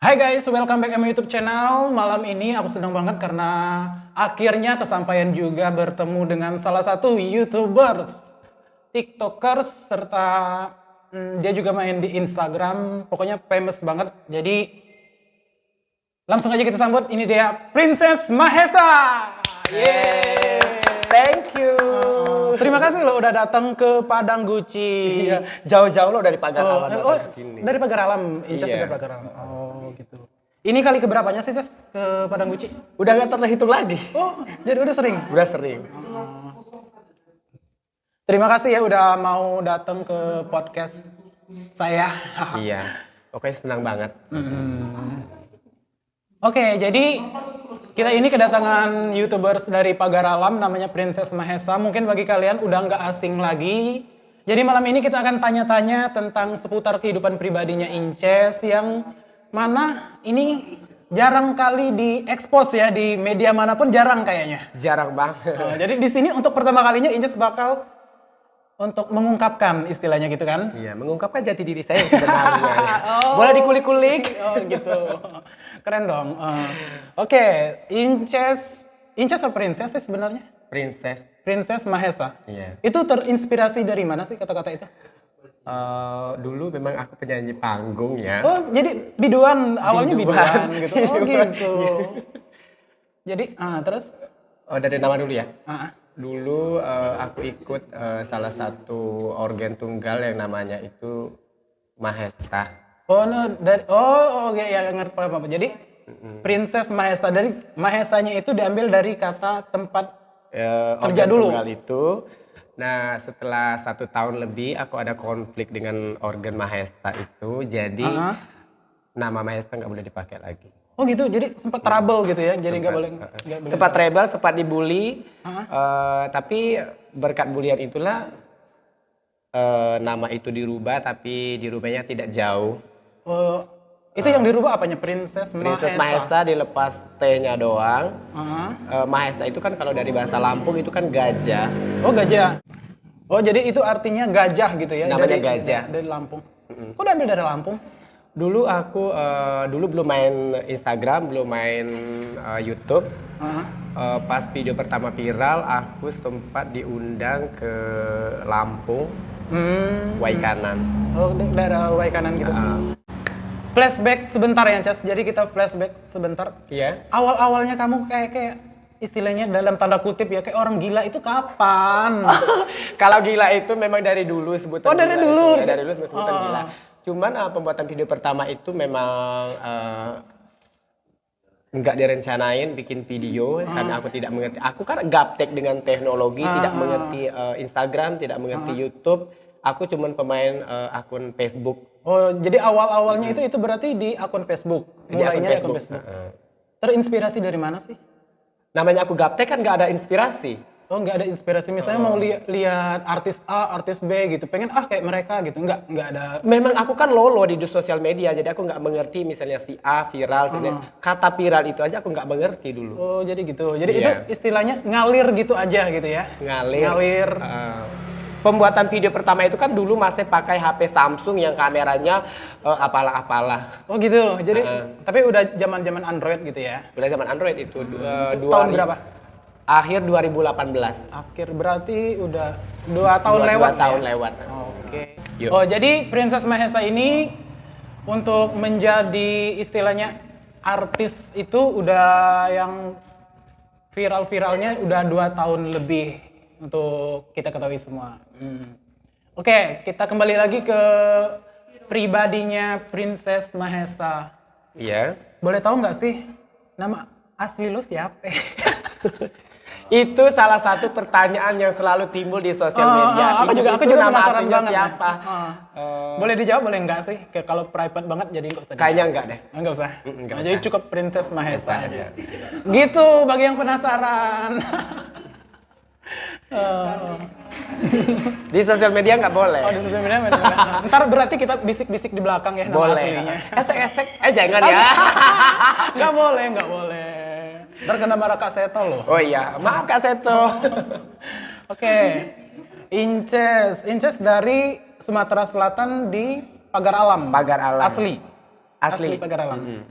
Hai guys, welcome back to my YouTube channel. Malam ini aku senang banget karena akhirnya kesampaian juga bertemu dengan salah satu YouTubers, TikTokers, serta dia juga main di Instagram. Pokoknya famous banget. Jadi langsung aja kita sambut. Ini dia Princess Mahesa. Yeay, thank you. Terima kasih lo udah datang ke Padang Guci. Iya, jauh-jauh lo dari Pagar Alam Oh, datang ke sini. dari Pagar Alam, Inces Iya. dari Pagar Alam. Oh, gitu. Ini kali keberapanya sih, Ces, ke Padang Guci? Udah gak terhitung lagi. Oh, jadi udah sering. Udah sering. Terima kasih ya udah mau datang ke podcast saya. Iya, pokoknya senang banget. Oke, jadi kita ini kedatangan YouTubers dari Pagar Alam namanya Princess Mahesa. Mungkin bagi kalian udah nggak asing lagi. Jadi malam ini kita akan tanya-tanya tentang seputar kehidupan pribadinya Inces yang mana ini jarang kali diekspos ya di media manapun, jarang kayaknya. Jarang banget. Jadi di sini untuk pertama kalinya Inces bakal untuk mengungkapkan istilahnya gitu kan? Iya, mengungkapkan jati diri saya yang sebenarnya. Boleh dikulik-kulik. Oh gitu. Keren dong. Oke, Inces atau Princess sih sebenarnya? Princess. Princess Mahesa. Iya. Itu terinspirasi dari mana sih kata-kata itu? Dulu memang aku penyanyi panggung ya. Oh, jadi biduan, awalnya biduan gitu. Oh Biduan. gitu. Jadi, terus? Oh, dari nama dulu ya. Ah, Dulu aku ikut salah satu organ tunggal yang namanya itu Mahesta. Oh, no, dari oke ya ngerti apa. Jadi Princess Mahesa, dari Mahesanya itu diambil dari kata tempat kerja Organ dulu. tunggal itu. Nah, setelah 1 tahun lebih aku ada konflik dengan organ Mahesta itu, jadi nama Mahesta nggak boleh dipakai lagi. Oh gitu, jadi sempat trouble gitu ya, jadi nggak boleh. Sempat rebel, sempat dibully, tapi berkat bulian itulah nama itu dirubah, tapi dirubahnya tidak jauh. Oh, itu yang dirubah apanya? Princess Princess Mahesa. Mahesa dilepas T-nya doang. Ah. Mahesa itu kan kalau dari bahasa Lampung itu kan gajah. Oh gajah. Oh jadi itu artinya gajah gitu ya? Namanya dari, gajah. Dari Lampung. Kok diambil dari Lampung sih? Dulu aku belum main Instagram, belum main YouTube. Pas video pertama viral, aku sempat diundang ke Lampung, Waikanan. Oh daerah Waikanan gitu. Flashback sebentar ya Cas, jadi kita flashback sebentar. Iya. Awal-awalnya kamu kayak istilahnya dalam tanda kutip ya kayak orang gila itu kapan? Kalau gila itu memang dari dulu sebutan. Oh, dari gila dulu? itu. Ya, dari dulu sebutan gila. Cuman pembuatan video pertama itu memang nggak direncanain bikin video karena aku tidak mengerti. Aku kan gaptek dengan teknologi, tidak mengerti Instagram, tidak mengerti YouTube. Aku cuman pemain akun Facebook. Oh jadi awal-awalnya itu berarti di akun Facebook? Di akun Mulainya Facebook. akun Facebook. Terinspirasi dari mana sih? Namanya aku gaptek kan nggak ada inspirasi. Oh nggak ada inspirasi, misalnya mau lihat artis A, artis B gitu, pengen kayak mereka gitu, nggak ada. Memang aku kan lolo di sosial media, jadi aku nggak mengerti misalnya si A viral, kata viral itu aja aku nggak mengerti dulu. Oh jadi gitu, jadi Iya. itu istilahnya ngalir gitu aja gitu ya? Ngalir. Pembuatan video pertama itu kan dulu masih pakai HP Samsung yang kameranya apalah-apalah. Oh gitu, jadi tapi udah zaman Android gitu ya? Udah zaman Android itu. Tahun berapa? Akhir 2018. Akhir berarti udah 2 tahun lewat. 2 tahun ya? lewat. Oke. Yuk. Oh jadi Princess Mahesa ini untuk menjadi istilahnya artis itu udah yang viral-viralnya udah 2 tahun lebih untuk kita ketahui semua. Oke, kita kembali lagi ke pribadinya Princess Mahesa. Iya. Boleh tahu nggak sih nama asli lo siapa? Itu salah satu pertanyaan yang selalu timbul di sosial media. Aku juga nama penasaran aslinya banget. siapa? Boleh dijawab boleh nggak sih? Kalau private banget jadi nggak usah. Kayaknya enggak deh. Nggak usah. Nggak Nah, jadi cukup Princess Mahesa Mahesa aja. Gitu bagi yang penasaran. Di sosial media nggak boleh. Oh di sosial media bener-bener. Ntar berarti kita bisik-bisik di belakang ya nama Boleh. aslinya. Esek-esek. Jangan ya. Nggak boleh, nggak boleh. Ntar kena marah Kak Seto loh. Oh iya, maaf Kak Seto. Oke. Inces dari Sumatera Selatan di Pagar Alam. Pagar Alam. Asli. Asli. Pagar Alam.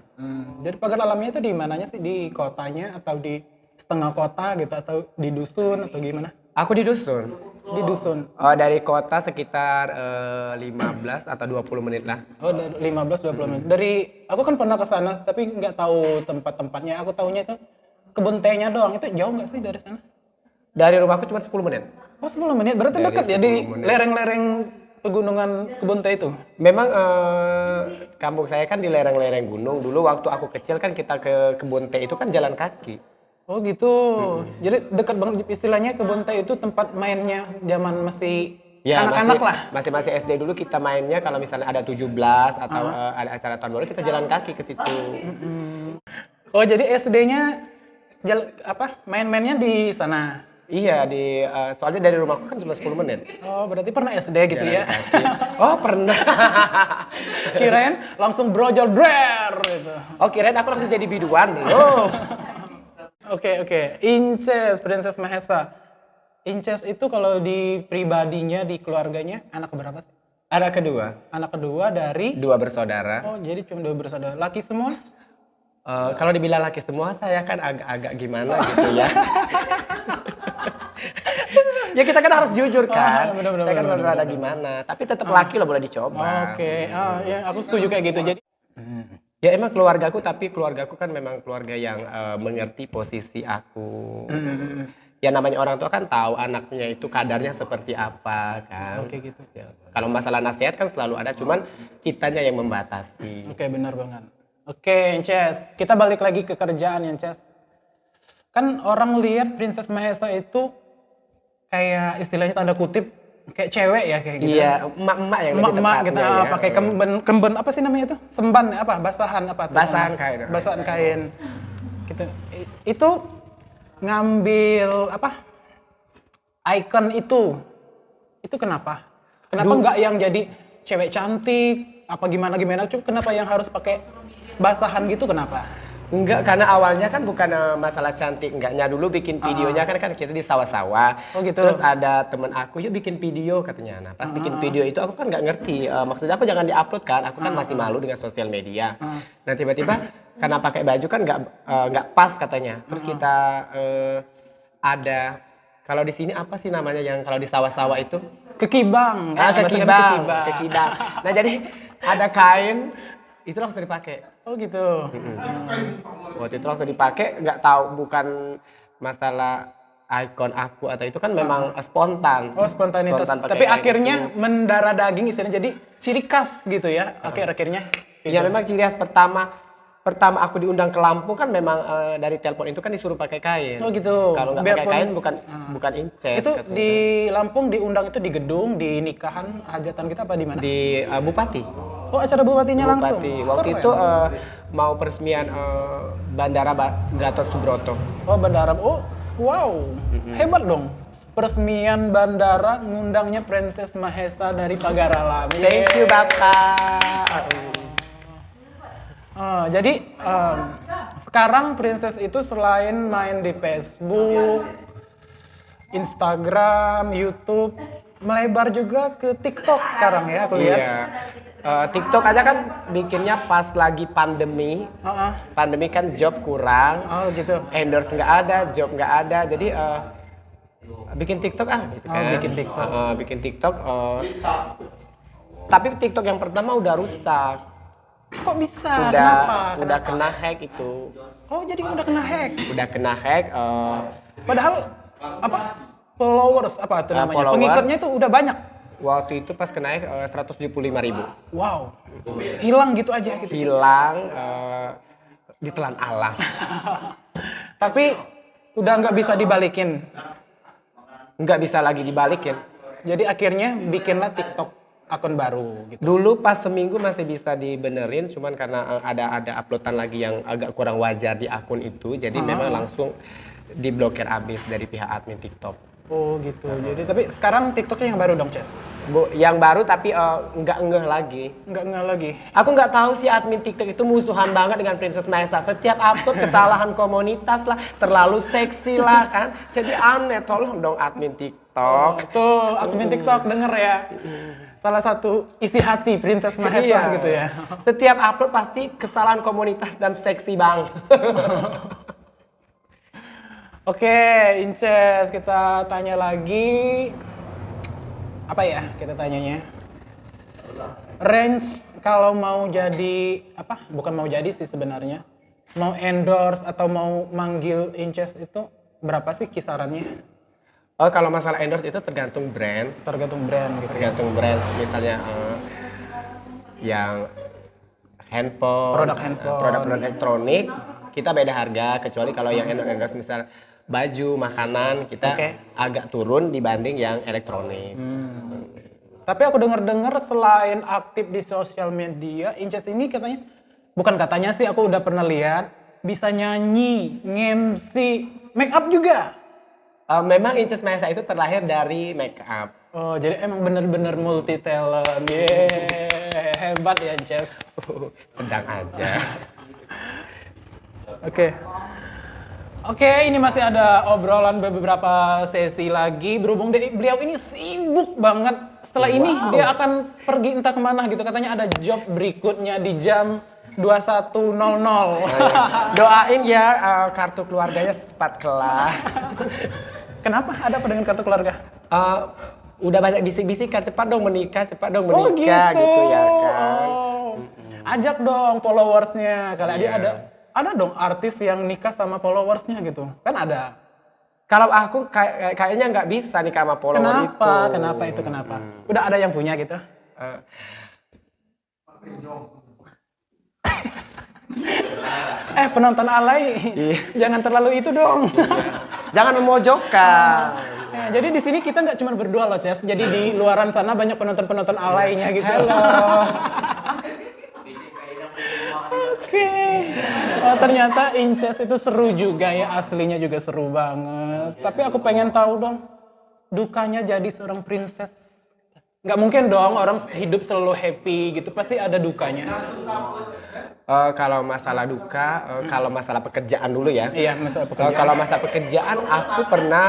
Jadi Pagar Alamnya itu di mananya sih? Di kotanya atau di setengah kota gitu atau di dusun atau gimana? Aku di dusun. Di dusun. Dari kota sekitar 15 atau 20 menit lah. Oh, 15-20 menit. Aku kan pernah ke sana tapi nggak tahu tempat-tempatnya. Aku taunya itu kebun tehnya doang. Itu jauh nggak sih dari sana? Dari rumahku cuma 10 menit. Oh, 10 menit. Berarti Dari dekat ya di 10 menit. lereng-lereng pegunungan kebun teh itu. Memang kampung saya kan di lereng-lereng gunung. Dulu waktu aku kecil kan kita ke kebun teh itu kan jalan kaki. Oh gitu. Jadi dekat banget istilahnya kebun teh itu tempat mainnya zaman masih anak-anak lah. Masih SD dulu kita mainnya kalau misalnya ada 17 atau ada acara tahun baru kita jalan kaki ke situ. Oh jadi SD-nya main-mainnya di sana. Iya, soalnya dari rumahku kan cuma 10 menit. Oh berarti pernah SD gitu Jalan ya? kaki. Oh pernah. Kirain langsung brojol drer gitu. Oh kirain aku langsung jadi biduan. Oke. Inces, Princess Mahesa. Inces itu kalau di pribadinya, di keluarganya, anak berapa sih? Anak kedua. Anak kedua dari? 2 bersaudara. Oh, jadi cuma 2 bersaudara. Laki semua? Kalau dibilang laki semua, saya kan agak gimana gitu ya. Ya kita kan harus jujur kan. Bener, Saya kan rada gimana. Tapi tetap laki loh, boleh dicoba. Oke. Ya, aku setuju kayak gitu. Jadi Ya emang keluargaku, tapi keluargaku kan memang keluarga yang mengerti posisi aku. Ya namanya orang tua kan tahu anaknya itu kadarnya seperti apa kan. Oke gitu. Ya, kalau masalah nasihat kan selalu ada, cuman kitanya yang membatasi. Oke, benar banget. Oke, Inces. Kita balik lagi ke kerjaan, Inces. Kan orang lihat Princess Mahesa itu kayak istilahnya tanda kutip kayak cewek ya kayak gitu. Iya, emak-emak yang lebih Emak-emak tepatnya gitu ya. pakai kemben apa sih namanya itu? Semban apa? Basahan apa tuh? Basahan kain. Basahan kain. Gitu. Itu ngambil apa? Icon itu. Itu kenapa? Kenapa enggak yang jadi cewek cantik apa gimana? Cuma kenapa yang harus pakai basahan gitu kenapa? Enggak, karena awalnya kan bukan masalah cantik. Enggaknya dulu bikin videonya kan kita di sawah-sawah. Oh gitu. Terus ada temen aku, yuk bikin video katanya. Nah pas bikin video itu aku kan nggak ngerti. Maksudnya aku jangan diupload kan. Aku kan masih malu dengan sosial media. Nah tiba-tiba karena pakai baju kan nggak pas katanya. Terus kita ada, kalau di sini apa sih namanya yang kalau di sawah-sawah itu? Kekibang. Kekibang. Nah jadi ada kain itu langsung dipakai. Oh gitu. Waktu itu langsung dipakai, nggak tahu bukan masalah ikon aku atau itu kan memang spontan. Oh spontanitas. Spontan pakai Tapi kain akhirnya itu. mendarah daging istilahnya jadi ciri khas gitu ya. Akhirnya. Gitu. Ya memang ciri khas pertama aku diundang ke Lampung kan memang dari telepon itu kan disuruh pakai kain. Oh gitu. Kalau nggak pakai kain bukan Inces. Itu katanya. di Lampung diundang itu di gedung, di nikahan, hajatan kita apa di mana? Di Bupati. Oh acara bupatinya langsung. Bupati. Waktu Keren. itu mau peresmian Bandara Gatot Subroto. Oh bandara. Oh wow. Hebat dong. Peresmian bandara ngundangnya Princess Mahesa dari Pagar Alam. Thank you Bapak. Jadi sekarang Princess itu selain main di Facebook, Instagram, YouTube, melebar juga ke TikTok sekarang ya aku lihat. Iya. TikTok aja kan bikinnya pas lagi pandemi. Pandemi kan job kurang. Oh gitu. Endorse nggak ada, job nggak ada. Jadi bikin TikTok gitu kan. Bikin TikTok. Bikin TikTok. Tapi TikTok yang pertama udah rusak. Kok bisa? Kenapa? Udah kena hack itu. Oh jadi udah kena hack. Udah kena hack. Padahal apa? Followers apa itu namanya? Follower. Pengikutnya itu udah banyak. Waktu itu pas kena hack 175.000. Wow. Hilang gitu aja gitu. Hilang ditelan alam. Tapi udah nggak bisa dibalikin. Nggak bisa lagi dibalikin. Jadi akhirnya bikinlah TikTok akun baru gitu. Dulu pas seminggu masih bisa dibenerin, cuman karena ada uploadan lagi yang agak kurang wajar di akun itu, jadi memang langsung diblokir abis dari pihak admin TikTok. Oh gitu. Jadi tapi sekarang TikToknya yang baru dong, Ces? Yang baru tapi nggak ngeh lagi. Nggak lagi. Aku nggak tahu si admin TikTok itu musuhan banget dengan Princess Mahesa. Setiap upload kesalahan komunitas lah, terlalu seksi lah kan. Jadi aneh, tolong dong admin TikTok. Tuh, admin TikTok denger ya. salah satu isi hati Princess Mahesa Iya. gitu ya. Setiap upload pasti kesalahan komunitas dan seksi bang. Oke, Inces, kita tanya lagi. Apa ya kita tanyanya? Range kalau mau jadi, apa? Bukan mau jadi sih sebenarnya. Mau endorse atau mau manggil Inces itu berapa sih kisarannya? Oh kalau masalah endorse itu tergantung brand. Tergantung brand gitu. Tergantung brand, misalnya yang handphone, Produk handphone. produk elektronik, kita beda harga. Kecuali kalau yang endorse misal baju, makanan, kita Oke. agak turun dibanding yang elektronik. Tapi aku dengar-dengar selain aktif di sosial media, Inces ini katanya, bukan katanya sih, aku udah pernah lihat, bisa nyanyi, nge-MC, make up juga. Memang Inces Mahesa itu terlahir dari make up. Oh, jadi emang bener-bener multi talent. Yeay, hebat ya Inces. Sedang aja. Oke. Oke, ini masih ada obrolan beberapa sesi lagi. Berhubung beliau ini sibuk banget. Setelah ini dia akan pergi entah kemana gitu. Katanya ada job berikutnya di jam 21.00. Doain ya kartu keluarganya cepat kelar. Kenapa? Ada apa dengan kartu keluarga? Udah banyak bisik-bisikan, cepat dong menikah gitu ya kan. Oh. Ajak dong followersnya. Kali Iya. ada dong artis yang nikah sama followersnya gitu. Kan ada. Kalau aku kayaknya nggak bisa nih sama follower itu. Kenapa? Udah ada yang punya gitu? Penonton alay, jangan terlalu itu dong. Jangan memojokkan. Jadi di sini kita nggak cuma berdua loh, Ces. Jadi di luaran sana banyak penonton alaynya gitu. Oke. Oh ternyata Inces itu seru juga ya, aslinya juga seru banget. Tapi aku pengen tahu dong, dukanya jadi seorang princess. Nggak mungkin dong orang hidup selalu happy gitu, pasti ada dukanya. Kalau masalah duka, kalau masalah pekerjaan dulu ya. Iya, masalah pekerjaan. Kalau masalah pekerjaan, aku pernah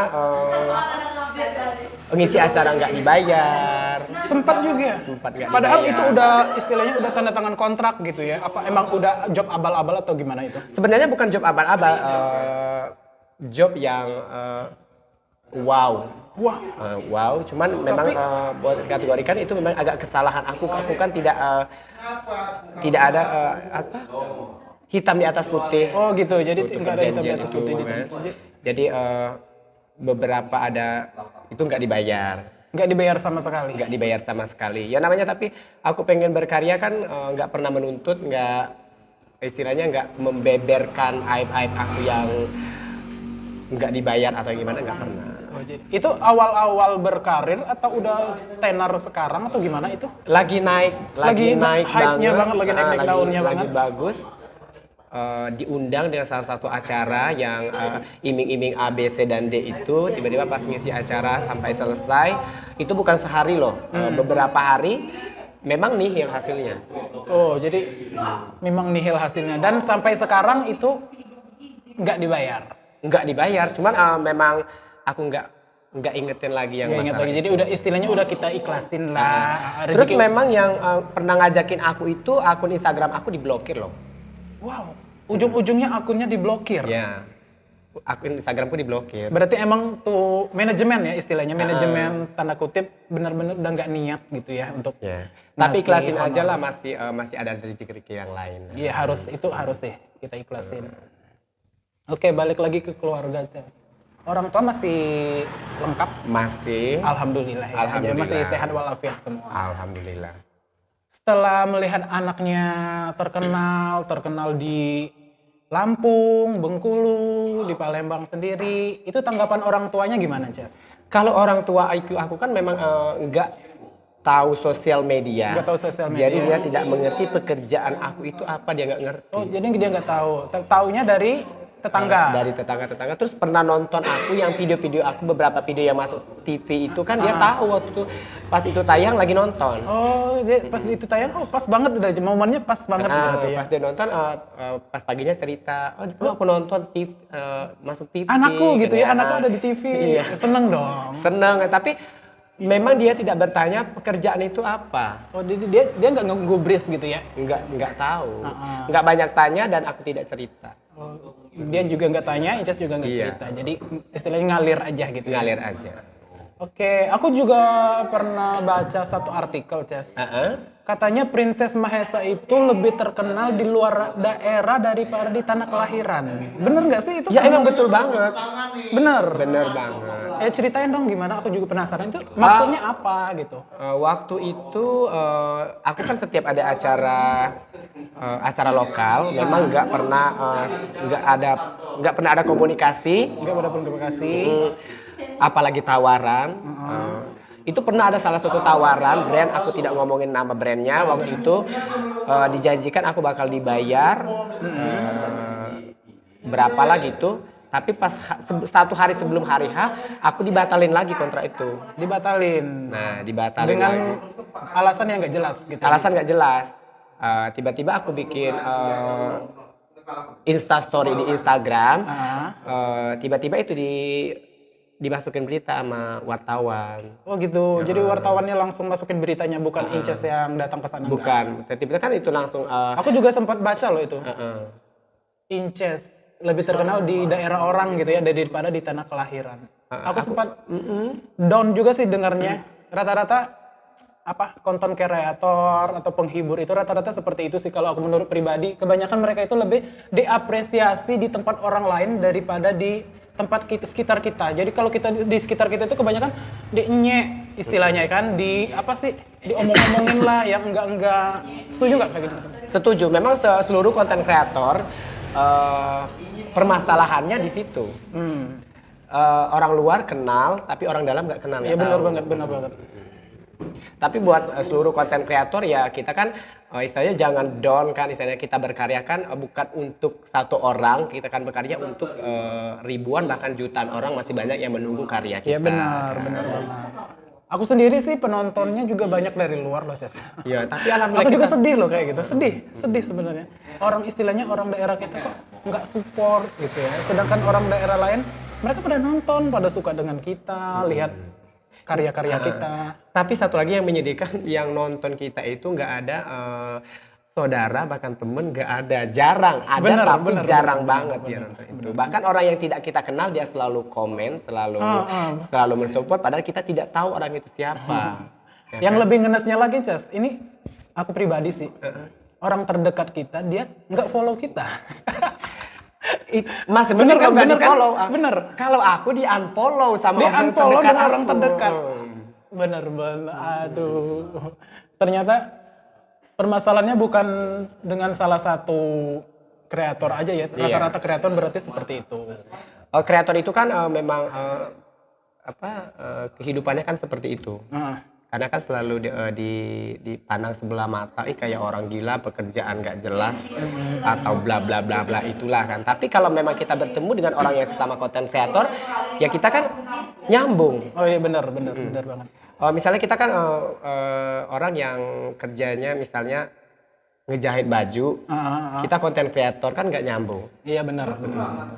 ngisi acara nggak dibayar. Sempat juga. Sempat nggak Padahal dibayar. itu udah istilahnya udah tanda tangan kontrak gitu ya. Apa emang udah job abal-abal atau gimana itu? Sebenarnya bukan job abal-abal, job yang wow. Wah, Wow, cuman memang buat kategorikan itu memang agak kesalahan aku. Aku kan tidak ada hitam di atas putih. oh gitu. Jadi Untuk nggak ada hitam di perjanjian atas itu, putih kan. Jadi beberapa ada itu nggak dibayar. nggak dibayar sama sekali. Nggak dibayar sama sekali. Ya namanya tapi aku pengen berkarya kan nggak pernah menuntut, nggak istilahnya nggak membeberkan aib-aib aku yang nggak dibayar atau gimana, nggak pernah. Oh, jadi itu awal-awal berkarir atau udah tenar sekarang atau gimana itu? Lagi naik hype-nya banget, lagi naik daunnya lagi banget. bagus. Diundang dengan salah satu acara yang iming-iming A, B, C, dan D itu tiba-tiba pas ngisi acara sampai selesai itu bukan sehari loh, beberapa hari memang nihil hasilnya. Oh, jadi memang nihil hasilnya. Dan sampai sekarang itu nggak dibayar. Nggak dibayar, cuman memang aku nggak ingetin lagi yang Nggak ingat masalah lagi. itu. Jadi udah istilahnya udah kita ikhlasin lah. Terus Rezeki- memang yang pernah ngajakin aku itu akun Instagram aku diblokir loh. wow, ujung-ujungnya akunnya diblokir. Ya, akun Instagramku diblokir. Berarti emang tuh manajemen ya istilahnya, manajemen tanda kutip benar-benar udah nggak niat gitu ya untuk Ya. Tapi ngasih ikhlasin honor. aja lah, masih ada rezeki yang lain. Iya harus sih kita ikhlasin. Oke, balik lagi ke keluarga, Ces. Orang tua masih lengkap? Masih. Alhamdulillah ya. Alhamdulillah. Jadi masih sehat walafiat semua. Alhamdulillah. Setelah melihat anaknya terkenal di Lampung, Bengkulu, di Palembang sendiri, itu tanggapan orang tuanya gimana, Ces? Kalau orang tua IQ aku kan memang nggak tahu sosial media. Nggak tahu sosial media. Jadi dia tidak mengerti pekerjaan aku itu apa, dia nggak ngerti. Oh, jadi dia nggak tahu. Taunya dari tetangga. Dari tetangga-tetangga, terus pernah nonton aku yang video-video aku, beberapa video yang masuk TV itu kan dia tahu waktu itu pas itu tayang lagi nonton. Oh, dia pas itu tayang, oh pas banget udah momennya pas banget berarti ya. Pas dia nonton, pas paginya cerita, oh aku nonton TV, masuk TV. Anakku gitu ya, katanya. anakku ada di TV. Iya. Seneng dong. Seneng, tapi memang dia tidak bertanya pekerjaan itu apa. Oh, dia nggak ngegubris gitu ya? Nggak tahu. Nggak banyak tanya dan aku tidak cerita. Oh, dia juga nggak tanya, Inces juga nggak cerita. Jadi istilahnya ngalir aja gitu. Ngalir aja. Oke, aku juga pernah baca satu artikel, Ces. Katanya Princess Mahesa itu lebih terkenal di luar daerah daripada di tanah kelahiran. Bener nggak sih itu? Ya emang betul banget. Bener. Bener banget. Ceritain dong gimana, aku juga penasaran itu maksudnya apa gitu. Waktu itu aku kan setiap ada acara lokal, memang nggak pernah ada komunikasi, apalagi tawaran. Itu pernah ada salah satu tawaran brand, aku tidak ngomongin nama brandnya. Waktu itu dijanjikan aku bakal dibayar berapa lah gitu. Tapi pas satu hari sebelum hari H, aku dibatalin lagi kontrak itu. Dibatalin. Nah, dibatalin dengan lagi. alasan yang nggak jelas gitu. Alasan nggak jelas. Tiba-tiba aku bikin Insta story di Instagram. Tiba-tiba itu dimasukin berita sama wartawan. Oh gitu. Jadi wartawannya langsung masukin beritanya, bukan Inces yang datang ke sana. Bukan. Tiba-tiba kan itu langsung. Aku juga sempat baca loh itu. Inces lebih terkenal di daerah orang gitu ya daripada di tanah kelahiran. Aku sempat down juga sih dengarnya. Rata-rata konten kreator atau penghibur itu rata-rata seperti itu sih kalau aku menurut pribadi. Kebanyakan mereka itu lebih diapresiasi di tempat orang lain daripada di tempat sekitar kita. Jadi kalau kita di sekitar kita itu kebanyakan dinyek istilahnya kan, diomong-omongin lah yang enggak. Setuju nggak kayak gitu? Setuju. Memang seluruh konten kreator permasalahannya di situ. Orang luar kenal, tapi orang dalam nggak kenal. Iya benar banget. Tapi buat seluruh konten kreator ya kita kan istilahnya jangan down kan, istilahnya kita berkarya kan bukan untuk satu orang, kita kan berkarya untuk ribuan bahkan jutaan orang, masih banyak yang menunggu karya kita. Iya benar banget. Aku sendiri sih penontonnya juga banyak dari luar loh, Ces. Iya, tapi alhamdulillah aku juga sedih loh kayak gitu. Sedih sebenarnya. Orang daerah kita kok nggak support gitu ya. Sedangkan orang daerah lain mereka pada nonton, pada suka dengan kita, lihat karya-karya kita. Tapi satu lagi yang menyedihkan, yang nonton kita itu nggak ada saudara bahkan temen, nggak ada, jarang ada, tapi jarang banget ya nonton itu. Bahkan orang yang tidak kita kenal dia selalu komen, selalu mensupport, padahal kita tidak tahu orang itu siapa. Yang lebih ngenesnya lagi, Ces, ini aku pribadi sih, orang terdekat kita dia nggak follow kita. Mas bener kan, bener kan? Follow. Bener. Kalau aku di unfollow sama orang unfollow terdekat dengan orang terdekat. Bener. Aduh. Ternyata permasalahannya bukan dengan salah satu kreator aja ya. Rata-rata kreator berarti seperti itu. Kreator itu kan memang kehidupannya kan seperti itu. Karena kan selalu dipandang sebelah mata, kayak orang gila, pekerjaan nggak jelas, atau bla bla bla bla itulah kan. Tapi kalau memang kita bertemu dengan orang yang sesama konten kreator, ya kita kan nyambung. Oh iya benar banget. Misalnya kita kan orang yang kerjanya misalnya ngejahit baju, kita konten kreator kan nggak nyambung. Iya benar.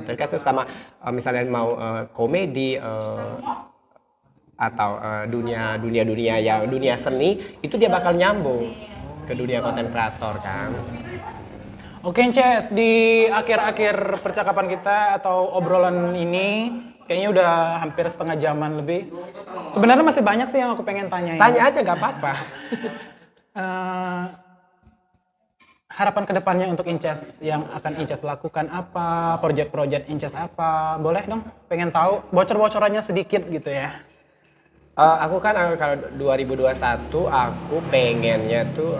Dan kan sesama misalnya mau komedi atau dunia seni, itu dia bakal nyambung ke dunia konten kreator kan. Oke, Ces, di akhir-akhir percakapan kita atau obrolan ini kayaknya udah hampir setengah jaman lebih. Sebenarnya masih banyak sih yang aku pengen tanyain. Tanya aja nggak apa-apa. Harapan kedepannya untuk Inces yang akan Inces lakukan apa? Project Inces apa? Boleh dong, pengen tahu bocor-bocorannya sedikit gitu ya. Aku kan kalau 2021 aku pengennya tuh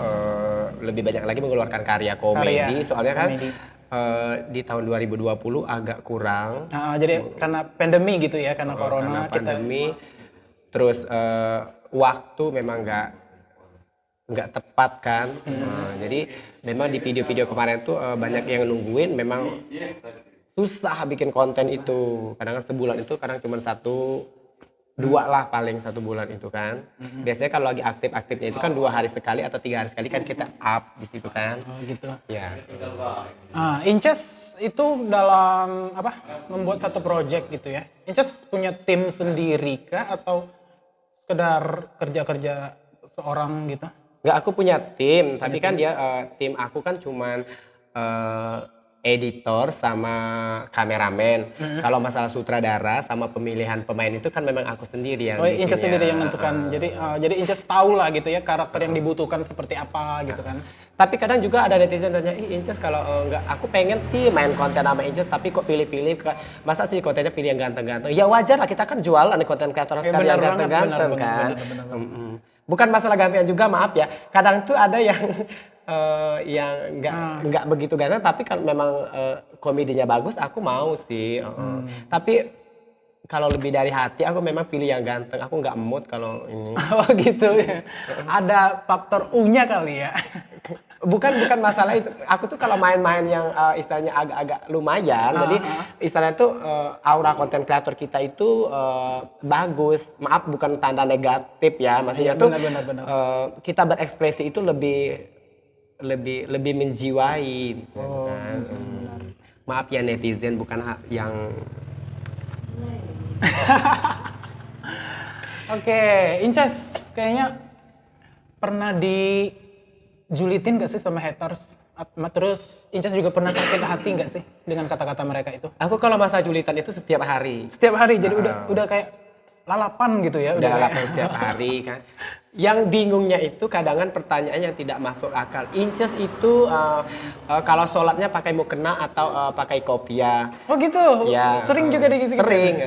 lebih banyak lagi mengeluarkan karya komedi. Soalnya kan di tahun 2020 agak kurang. Jadi karena pandemi gitu ya, karena corona. Karena pandemi, terus waktu memang nggak tepat kan. Jadi memang di video-video kemarin tuh banyak yang nungguin, memang susah bikin konten itu. Kadang sebulan itu kadang cuma 1-2 lah paling 1 bulan itu kan. Biasanya kalau lagi aktif-aktifnya itu kan 2 hari sekali atau 3 hari sekali kan kita up di situ kan. Oh gitu. Ya. Inces itu dalam membuat satu project gitu ya. Inces punya tim sendiri kah atau sekedar kerja-kerja seorang gitu? Nggak, aku punya tim, tapi kan dia tim aku kan cuman editor sama kameramen. Kalau masalah sutradara sama pemilihan pemain itu kan memang aku sendiri yang Oh, Inces bikinnya. sendiri yang menentukan. Jadi Inces tahu lah gitu ya karakter yang dibutuhkan seperti apa gitu kan. Tapi kadang juga ada netizen tanya, ih Inces kalau nggak, aku pengen sih main konten sama Inces, tapi kok pilih-pilih, masa sih kontennya pilih yang ganteng-ganteng? Ya wajar lah, kita kan jualan nih konten kreator harus cari yang ganteng-ganteng kan. Bukan masalah ganteng juga, maaf ya. Kadang tuh ada yang yang nggak begitu ganteng, tapi kan memang komedinya bagus, aku mau sih. Tapi kalau lebih dari hati, aku memang pilih yang ganteng. Aku nggak mood kalau ini. Oh gitu ya. Ada faktor U-nya kali ya. Bukan masalah itu. Aku tuh kalau main-main yang istilahnya agak-agak lumayan, jadi istilahnya tuh aura konten kreator kita itu bagus. Maaf, bukan tanda negatif ya. Maksudnya tuh benar. kita berekspresi itu lebih menjiwai. Kan? Maaf ya netizen, bukan yang Oke, Inces kayaknya pernah dijulitin gak sih sama haters? Terus Inces juga pernah sakit hati gak sih dengan kata-kata mereka itu? aku kalau masa julitan itu setiap hari. Setiap hari, jadi udah kayak lalapan gitu ya? Udah kayak- lalapan setiap hari kan. Yang bingungnya itu kadang pertanyaan yang tidak masuk akal. Inces itu kalau sholatnya pakai mukena atau pakai kopiah. Oh gitu? Ya, Sering juga digisi sering.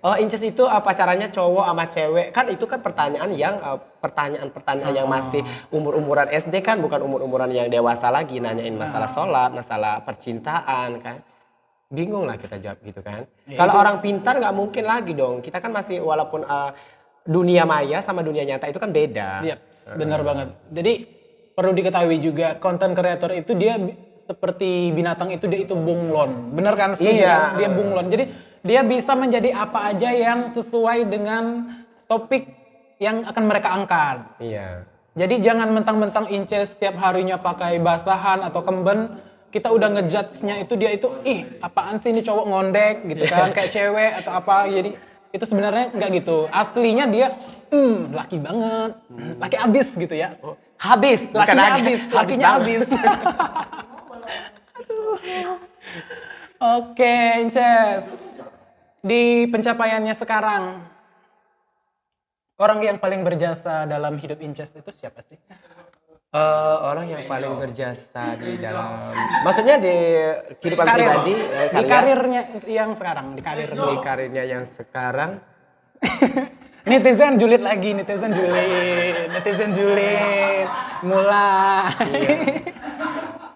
Oh, Inces itu pacarannya cowok sama cewek, kan itu kan pertanyaan yang pertanyaan-pertanyaan yang masih umur-umuran SD kan, bukan umur-umuran yang dewasa lagi nanyain masalah sholat, masalah percintaan kan. Bingung lah kita jawab gitu kan. Ya, Kalau orang pintar nggak mungkin lagi dong. Kita kan masih walaupun dunia maya sama dunia nyata itu kan beda. Iya, benar banget. Jadi perlu diketahui juga konten kreator itu dia seperti binatang itu, dia itu bunglon. Bener kan? Setuju Iya. kan? Dia bunglon. Jadi dia bisa menjadi apa aja yang sesuai dengan topik yang akan mereka angkat. Iya. Jadi jangan mentang-mentang Inces setiap harinya pakai basahan atau kemben, kita udah ngejudge-nya itu dia itu, ih apaan sih ini cowok ngondek gitu kan, kayak cewek atau apa. Jadi itu sebenarnya nggak gitu. Aslinya dia, laki banget, laki abis gitu ya. Habis. Lakinya habis, lakinya habis. Oke, Inces. Di pencapaiannya sekarang, orang yang paling berjasa dalam hidup Inces itu siapa sih? Orang yang paling berjasa di dalam, maksudnya di kehidupan Karir. pribadi, Di karirnya yang sekarang, di karirnya. di karirnya yang sekarang. Netizen julid lagi, netizen julid, mulai.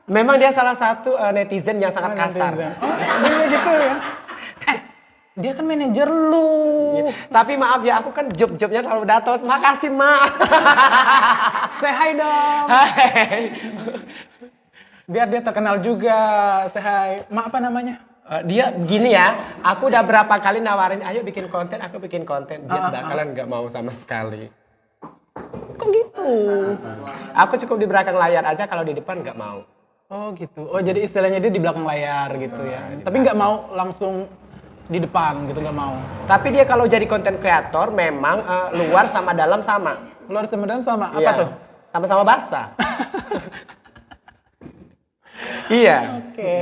Memang dia salah satu netizen yang sangat kasar. Netizen. Oh, dia gitu ya. Dia kan manajer lu. Tapi maaf ya, aku kan job-jobnya terlalu datot. Makasih, Mak. Say hi dong. Hai. Biar dia terkenal juga. Say hi. Ma apa namanya? Dia gini ya, aku udah berapa kali nawarin, ayo bikin konten, aku bikin konten. Dia bakalan nggak mau sama sekali. Kok gitu? Aku cukup di belakang layar aja, kalau di depan nggak mau. Oh gitu. Oh jadi istilahnya dia di belakang layar gitu ya. Tapi nggak mau langsung di depan gitu, nggak mau. Tapi dia kalau jadi konten kreator memang luar sama dalam sama. Luar sama dalam sama. Apa Iya. tuh? Sama-sama basah. Iya. Oke.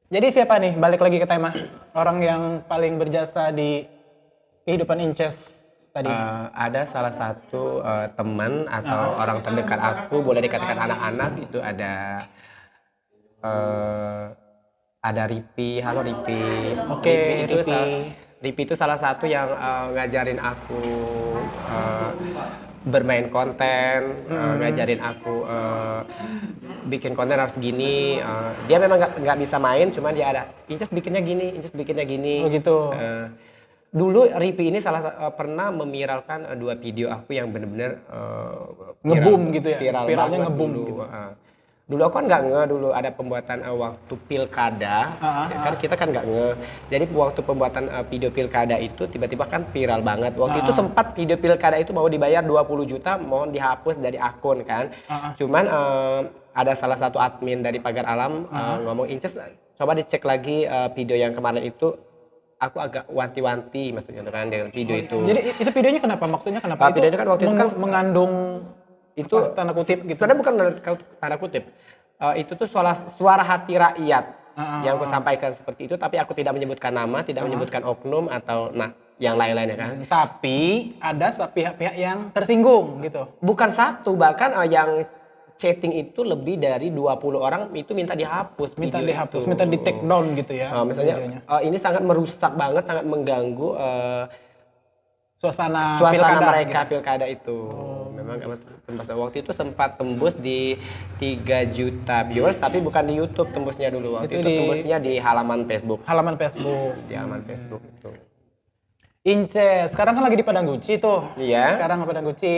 Jadi siapa nih, balik lagi ke tema, orang yang paling berjasa di kehidupan Inces tadi? Ada salah satu teman atau orang terdekat aku, boleh dikatakan anak-anak, itu ada Ripi. Halo Ripi. Oke, Ripi. Ripi itu salah satu yang ngajarin aku bermain konten, ngajarin aku bikin konten harus gini. Dia memang nggak bisa main, cuman dia ada Inces bikinnya gini, Inces bikinnya gini. Oh gitu. Dulu Ripi ini pernah memiralkan 2 video aku yang bener-bener Nge-boom gitu ya? Viral Viralnya banget nge-boom dulu. gitu. Dulu aku kan nggak dulu ada pembuatan waktu pilkada, kan kita kan nggak Jadi waktu pembuatan video pilkada itu tiba-tiba kan viral banget. Waktu itu sempat video pilkada itu mau dibayar 20 juta, mohon dihapus dari akun kan. Cuman ada salah satu admin dari Pagar Alam ngomong, Inces coba dicek lagi video yang kemarin itu aku agak wanti-wanti maksudnya kan dengan video itu. Jadi itu videonya kenapa? Maksudnya kenapa? Itu Videonya kan waktu itu kan mengandung itu apa, tanda kutip gitu. sebenarnya bukan tanda kutip. Itu tuh suara hati rakyat yang aku sampaikan seperti itu, tapi aku tidak menyebutkan nama, tidak menyebutkan oknum atau yang lain-lainnya kan. Tapi ada pihak-pihak yang tersinggung gitu. Bukan satu, bahkan yang chatting itu lebih dari 20 orang itu minta dihapus. Minta video dihapus, itu. minta di take down gitu ya. Misalnya videonya. ini sangat merusak banget, sangat mengganggu suasana suasana pilkada, mereka gitu. pilkada itu. Memang waktu itu sempat tembus di 3 juta viewers, tapi bukan di YouTube tembusnya dulu. Waktu itu tembusnya di halaman Facebook. Halaman Facebook. Di halaman Facebook itu. Inces, sekarang kan lagi di Padang Guci tuh. Iya. Sekarang di Padang Guci.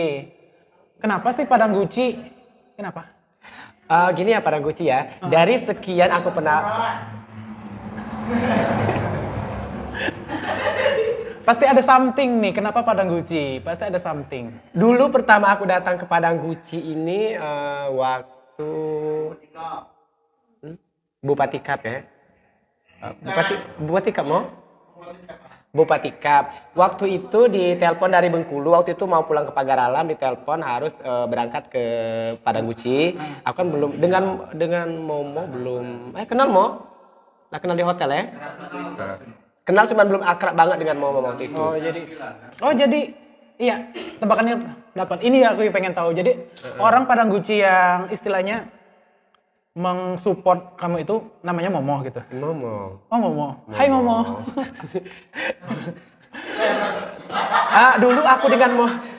Kenapa sih Padang Guci? Kenapa? Gini ya Padang Guci ya. Dari sekian aku pernah. Pasti ada something nih. Kenapa Padang Guci? Pasti ada something. Dulu pertama aku datang ke Padang Guci ini waktu Bupati Cup ya. Bupati Cup mau? Bupati Cup. Waktu itu ditelepon dari Bengkulu, waktu itu mau pulang ke Pagar Alam, ditelepon harus berangkat ke Padang Guci. Aku kan belum dengan Momo belum kenal Mo? Lah kenal di hotel ya? Kenal cuman belum akrab banget dengan Momo waktu itu. Oh jadi iya, tebakannya dapat. Ini aku pengen tahu. Jadi orang Padang Guci yang istilahnya mengsupport kamu itu namanya Momo gitu. Momo. Oh Momo. Hai Momo. Dulu aku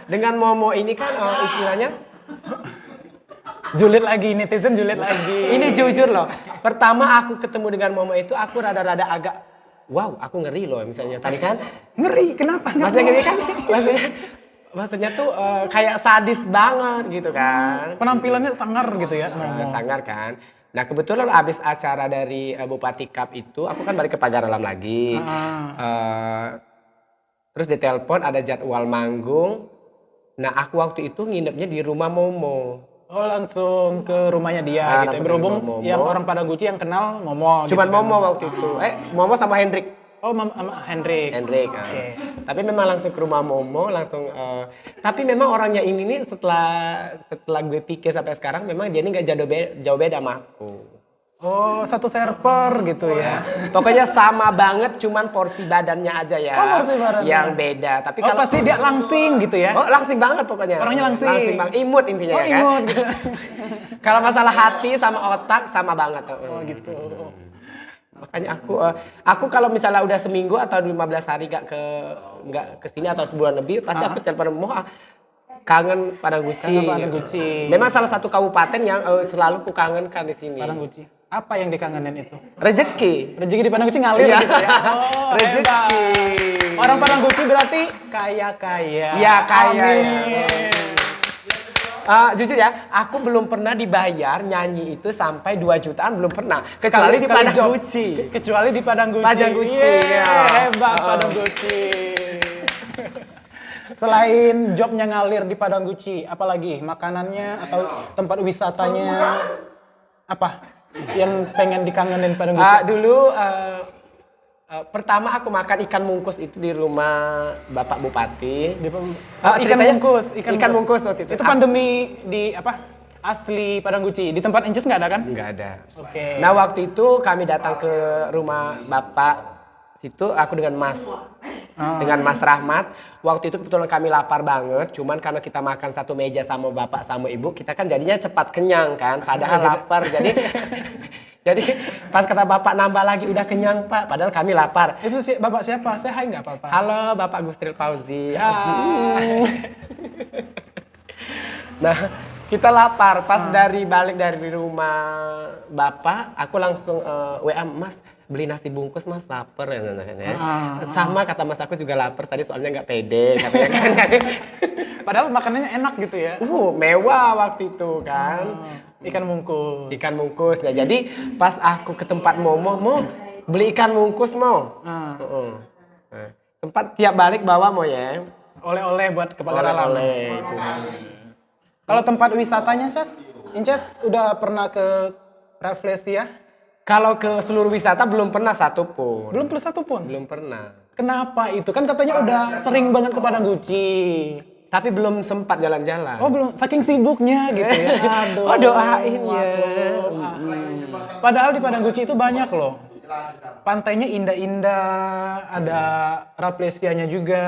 dengan Momo ini kan istilahnya julid lagi, netizen julid lagi. Ini jujur loh. Pertama aku ketemu dengan Momo itu aku rada-rada agak wow, aku ngeri loh misalnya. Tadi kan ngeri, kenapa? Maksudnya ngeri kan? Maksudnya tuh kayak sadis banget gitu kan. Penampilannya sangar gitu ya. Sangar kan. Nah kebetulan abis acara dari Bupati Cup itu, aku kan balik ke Pagar Alam lagi. Terus ditelepon ada jadwal manggung. Nah aku waktu itu nginepnya di rumah Momo. Oh langsung ke rumahnya dia gitu. Berhubung yang orang Padang Guci yang kenal Momo. Cuman gitu Momo waktu itu. Momo sama Hendrik. Oh, Hendrik. Okay. Tapi memang langsung ke rumah Momo, langsung. Tapi memang orangnya ini nih setelah gue pikir sampai sekarang, memang dia ini nggak jauh beda sama aku. Oh, satu server gitu ya. Pokoknya sama banget, cuman porsi badannya aja ya. Oh, porsi badannya. Yang beda. Tapi kalau pasti dia langsing gitu ya. Oh, langsing banget pokoknya. Orangnya langsing. Langsing banget. Imut intinya ya kan. Imut gitu. Kalau masalah hati sama otak sama banget. Oh, gitu. Makanya aku kalau misalnya udah seminggu atau 15 hari nggak ke sini atau sebulan lebih, pasti aku telepon Mo, kangen Padang Guci. Memang salah satu kabupaten yang selalu ku kangenkan di sini. Padang Guci. Apa yang dikangenin itu? Rezeki di Padang Guci ngalir gitu ya. Oh, rezeki. Orang Padang Guci berarti kaya-kaya. Ya kaya. Amin. Jujur ya, aku belum pernah dibayar nyanyi itu sampai 2 jutaan, belum pernah. Kecuali di Padang Guci. Kecuali di Padang Guci. Padang Guci. Hebat Padang Guci. Selain jobnya ngalir di Padang Guci, apalagi makanannya atau tempat wisatanya apa yang pengen dikangenin Padang Guci? Dulu pertama aku makan ikan mungkus itu di rumah Bapak Bupati. Ikan mungkus waktu itu. Itu pandemi di apa? Asli Padang Guci. Di tempat Inces nggak ada kan? Nggak ada. Oke. Nah waktu itu kami datang ke rumah Bapak situ, aku dengan Mas Rahmat. Waktu itu kebetulan kami lapar banget. Cuman karena kita makan satu meja sama Bapak sama Ibu, kita kan jadinya cepat kenyang kan. Padahal lapar. Jadi pas kata Bapak nambah lagi udah kenyang Pak, padahal kami lapar. Itu Bapak siapa? Saya hai nggak apa-apa. Halo Bapak Gusril Fauzi. Nah kita lapar, pas balik dari rumah Bapak, aku langsung WA Mas beli nasi bungkus Mas, lapar ya. Sama kata Mas aku juga lapar tadi soalnya nggak pede katanya kan. Padahal makanannya enak gitu ya. Mewah waktu itu kan. Ikan mungkus. Nah, jadi pas aku ke tempat Momo beli ikan mungkus Mo. Sempat tiap balik bawa Mo ya. Oleh-oleh buat ke Pagar Alam. Kalau tempat wisatanya Inces udah pernah ke Rafflesia? Kalau ke seluruh wisata belum pernah satupun. Belum plus satu pun. Belum pernah. Kenapa itu? Kan katanya udah sering banget ke Padang Guci. Tapi belum sempat jalan-jalan. Oh belum, saking sibuknya gitu ya. Aduh. Oh, doain ya. Padahal di Padang Guci itu banyak loh. Pantainya indah-indah, ada Raplesianya juga.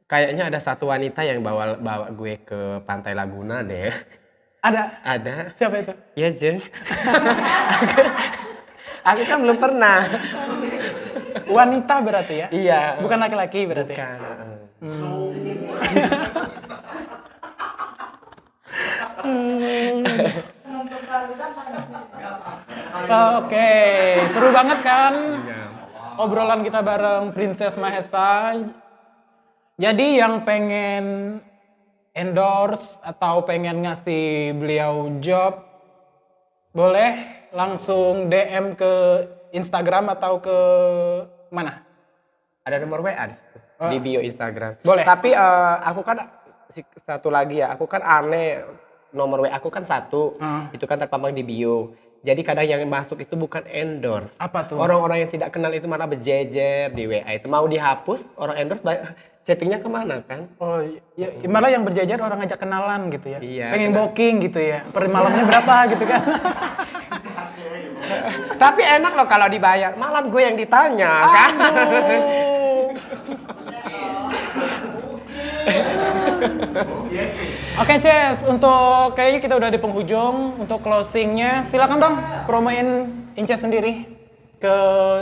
Kayaknya ada satu wanita yang bawa gue ke Pantai Laguna deh. Ada? Ada. Siapa itu? Iya, Jen. Aku kan belum pernah. Wanita berarti ya? Iya. Bukan laki-laki berarti? Bukan. Oke, seru banget kan? Iya. Obrolan kita bareng Princess Mahesa. Jadi yang pengen endorse atau pengen ngasih beliau job, boleh langsung DM ke Instagram atau ke mana? Ada nomor WA di situ. Di bio Instagram. Boleh. Tapi aku kan satu lagi ya, aku kan aneh, nomor WA aku kan satu, itu kan terpampang di bio. Jadi kadang yang masuk itu bukan endorse. Apa tuh? Orang-orang yang tidak kenal itu malah berjejer di WA itu. Mau dihapus, orang endorse chattingnya kemana kan? Oh, ya, malah yang berjajar orang ngajak kenalan gitu ya. Iya, Pengen booking gitu ya. Per malamnya berapa gitu kan. Tapi enak loh kalau dibayar, malah gue yang ditanya kan? Oke, Ces, untuk kayaknya kita udah di penghujung. Untuk closingnya, silakan dong promoin Inces sendiri ke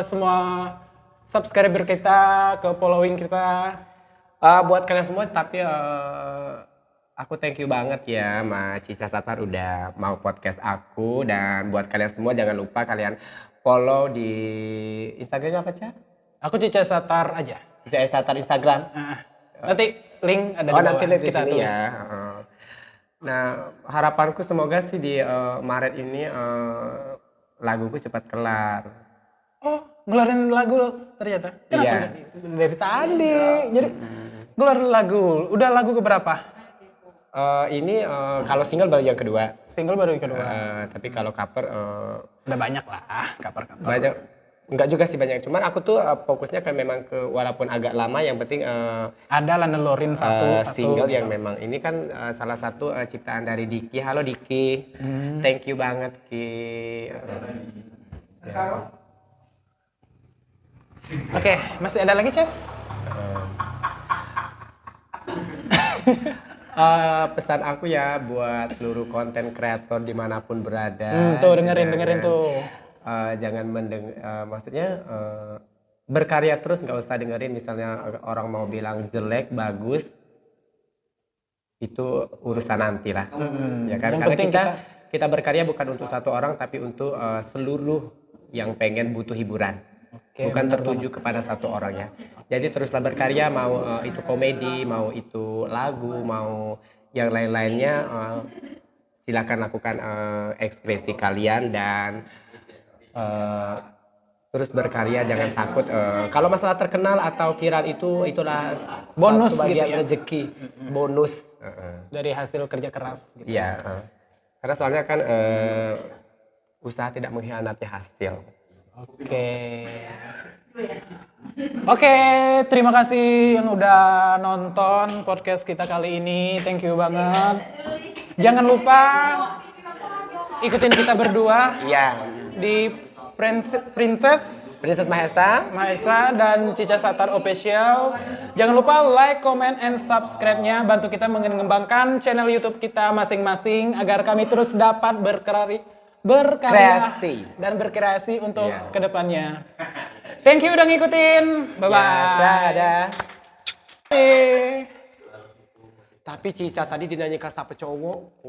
semua subscriber kita, ke following kita. Buat kalian semua, tapi aku thank you banget ya sama Cica Satar udah mau podcast aku. Dan buat kalian semua jangan lupa kalian follow di Instagramnya apa, Ca? Aku Cica Satar aja. Cica Satar Instagram. Nanti link ada di bawah. Nanti lihat di kita sini tulis. ya. Nah, harapanku semoga sih di Maret ini laguku cepat kelar. Oh, ngeluarin lagu ternyata. Kenapa? Iya. Dari tadi. Jadi ngeluarin lagu. Udah lagu keberapa? Ini kalau single baru yang kedua. Single baru yang kedua. Tapi kalau cover Udah banyak lah cover-cover. banyak. Enggak juga sih banyak. Cuman aku tuh fokusnya kan memang ke walaupun agak lama yang penting Ada lah nelurin satu single gitu. yang memang ini kan salah satu ciptaan dari Diki. Halo Diki. Thank you banget Ki. Oke, masih ada lagi, Ces? Pesan aku ya buat seluruh konten kreator dimanapun berada. Tuh dengerin tuh. Jangan maksudnya berkarya terus, nggak usah dengerin misalnya orang mau bilang jelek, bagus, itu urusan nanti lah. Ya kan? Yang Karena penting kita berkarya bukan untuk satu orang tapi untuk seluruh yang pengen butuh hiburan. Bukan tertuju kepada satu orang ya. Jadi teruslah berkarya, mau itu komedi, mau itu lagu, mau yang lain-lainnya, silakan lakukan ekspresi kalian dan terus berkarya, jangan takut. Kalau masalah terkenal atau viral itulah Bonus satu bagian gitu ya? rezeki, bonus. Dari hasil kerja keras. Gitu. Iya. Karena soalnya kan usaha tidak mengkhianati hasil. Oke, terima kasih yang udah nonton podcast kita kali ini. Thank you banget. Jangan lupa ikutin kita berdua Iya. di Princess Mahesa. dan Cica Satar Official. Jangan lupa like, comment, and subscribe-nya. Bantu kita mengembangkan channel YouTube kita masing-masing agar kami terus dapat berkarya dan berkreasi untuk kedepannya. Thank you udah ngikutin. Bye-bye. Ada. Tapi Cica tadi dinyanyikan sama cowok.